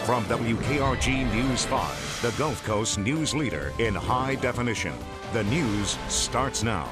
From WKRG News 5, the Gulf Coast news leader in high definition. The news starts now.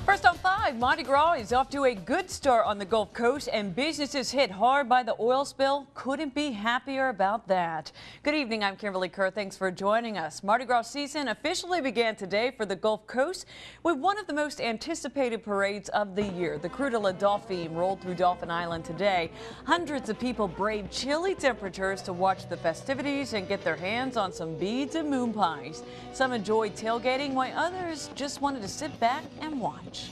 First on 5, Mardi Gras is off to a good start on the Gulf Coast, and businesses hit hard by the oil spill couldn't be happier about that. Good evening, I'm Kimberly Kerr. Thanks for joining us. Mardi Gras season officially began today for the Gulf Coast with one of the most anticipated parades of the year. The Croix de la Dauphine rolled through Dauphin Island today. Hundreds of people braved chilly temperatures to watch the festivities and get their hands on some beads and moon pies. Some enjoyed tailgating, while others just wanted to sit back and watch.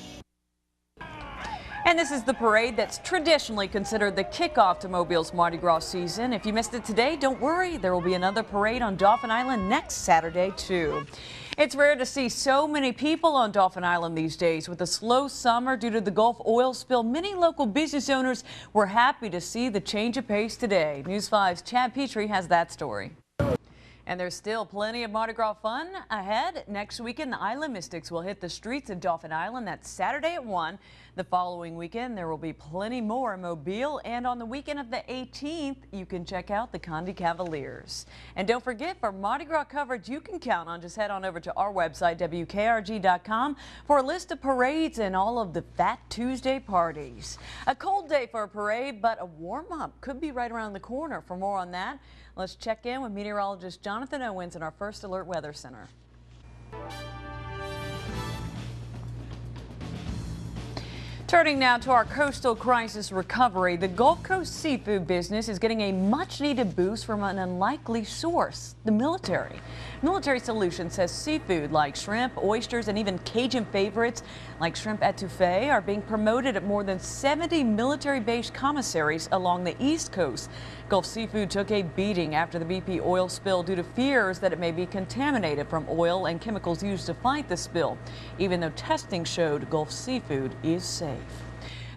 And this is the parade that's traditionally considered the kickoff to Mobile's Mardi Gras season. If you missed it today, don't worry. There will be another parade on Dauphin Island next Saturday, too. It's rare to see so many people on Dauphin Island these days. With a slow summer due to the Gulf oil spill, many local business owners were happy to see the change of pace today. News 5's Chad Petrie has that story. And there's still plenty of Mardi Gras fun ahead. Next weekend, the Island Mystics will hit the streets of Dauphin Island. That's Saturday at 1. The following weekend, there will be plenty more in Mobile. And on the weekend of the 18th, you can check out the Condi Cavaliers. And don't forget, for Mardi Gras coverage you can count on, just head on over to our website, WKRG.com, for a list of parades and all of the Fat Tuesday parties. A cold day for a parade, but a warm-up could be right around the corner. For more on that, let's check in with meteorologist Jonathan Owens in our First Alert Weather Center. Turning now to our coastal crisis recovery, the Gulf Coast seafood business is getting a much-needed boost from an unlikely source, the military. Military Solutions says seafood like shrimp, oysters, and even Cajun favorites like shrimp etouffee are being promoted at more than 70 military-based commissaries along the East Coast. Gulf Seafood took a beating after the BP oil spill due to fears that it may be contaminated from oil and chemicals used to fight the spill, even though testing showed Gulf Seafood is safe.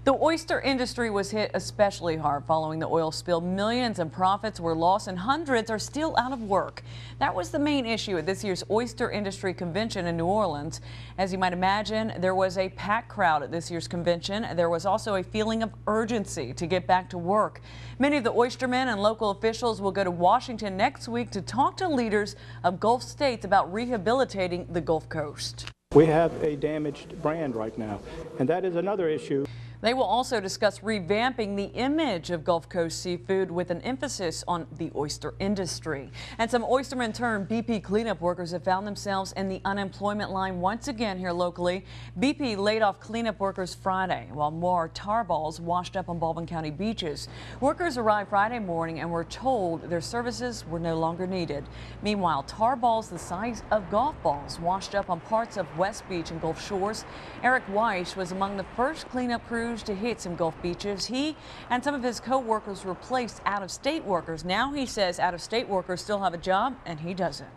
The oyster industry was hit especially hard following the oil spill. Millions in profits were lost and hundreds are still out of work. That was the main issue at this year's Oyster Industry Convention in New Orleans. As you might imagine, there was a packed crowd at this year's convention. There was also a feeling of urgency to get back to work. Many of the oystermen and local officials will go to Washington next week to talk to leaders of Gulf states about rehabilitating the Gulf Coast. We have a damaged brand right now, and that is another issue. They will also discuss revamping the image of Gulf Coast seafood with an emphasis on the oyster industry. And some oystermen turned BP cleanup workers have found themselves in the unemployment line once again here locally. BP laid off cleanup workers Friday while more tar balls washed up on Baldwin County beaches. Workers arrived Friday morning and were told their services were no longer needed. Meanwhile, tar balls the size of golf balls washed up on parts of West Beach and Gulf Shores. Eric Weiss was among the first cleanup crews to hit some Gulf beaches. He and some of his co-workers replaced out-of-state workers. Now he says out-of-state workers still have a job and he doesn't.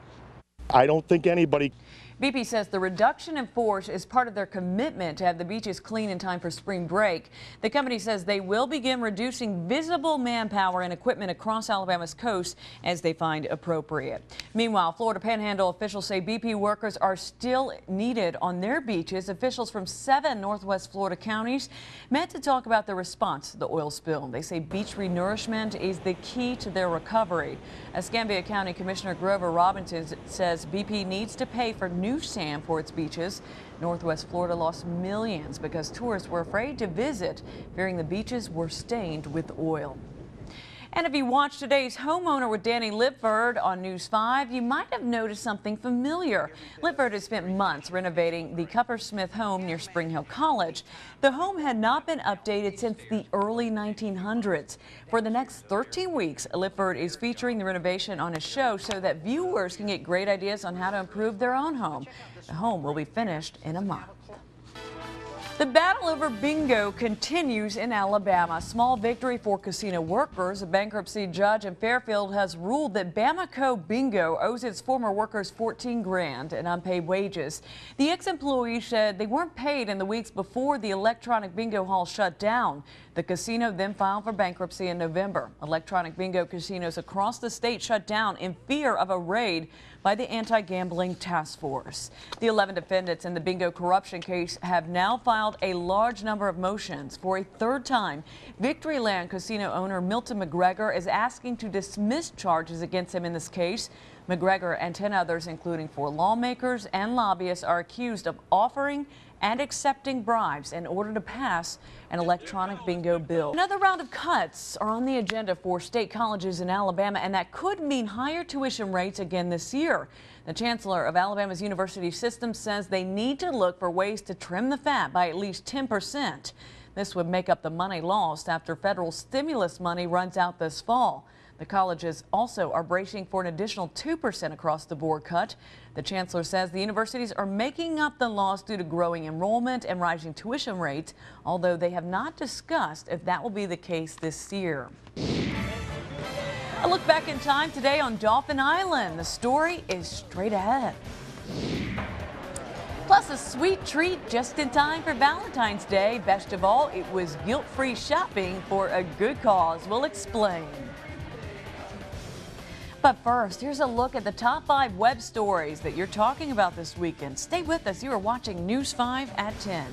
I don't think anybody. BP says the reduction in force is part of their commitment to have the beaches clean in time for spring break. The company says they will begin reducing visible manpower and equipment across Alabama's coast as they find appropriate. Meanwhile, Florida Panhandle officials say BP workers are still needed on their beaches. Officials from 7 Northwest Florida counties met to talk about the response to the oil spill. They say beach renourishment is the key to their recovery. Escambia County Commissioner Grover Robinson says BP needs to pay for new sand for its beaches. Northwest Florida lost millions because tourists were afraid to visit, fearing the beaches were stained with oil. And if you watched today's Homeowner with Danny Lipford on News 5, you might have noticed something familiar. Lipford has spent months renovating the Cuppersmith home near Spring Hill College. The home had not been updated since the early 1900s. For the next 13 weeks, Lipford is featuring the renovation on his show so that viewers can get great ideas on how to improve their own home. The home will be finished in a month. The battle over bingo continues in Alabama. Small victory for casino workers. A bankruptcy judge in Fairfield has ruled that Bamaco Bingo owes its former workers $14 grand in unpaid wages. The ex-employee said they weren't paid in the weeks before the electronic bingo hall shut down. The casino then filed for bankruptcy in November. Electronic bingo casinos across the state shut down in fear of a raid by the Anti-Gambling Task Force. The 11 defendants in the bingo corruption case have now filed filed a large number of motions. For a third time, Victoryland Casino owner Milton McGregor is asking to dismiss charges against him in this case. McGregor and 10 others, including 4 lawmakers and lobbyists, are accused of offering and accepting bribes in order to pass an electronic bingo bill. Another round of cuts are on the agenda for state colleges in Alabama, and that could mean higher tuition rates again this year. The chancellor of Alabama's university system says they need to look for ways to trim the fat by at least 10%. This would make up the money lost after federal stimulus money runs out this fall. The colleges also are bracing for an additional 2% across the board cut. The chancellor says the universities are making up the loss due to growing enrollment and rising tuition rates, although they have not discussed if that will be the case this year. A look back in time today on Dauphin Island. The story is straight ahead. Plus a sweet treat just in time for Valentine's Day. Best of all, it was guilt-free shopping for a good cause. We'll explain. But first, here's a look at the top 5 web stories that you're talking about this weekend. Stay with us. You are watching News 5 at 10.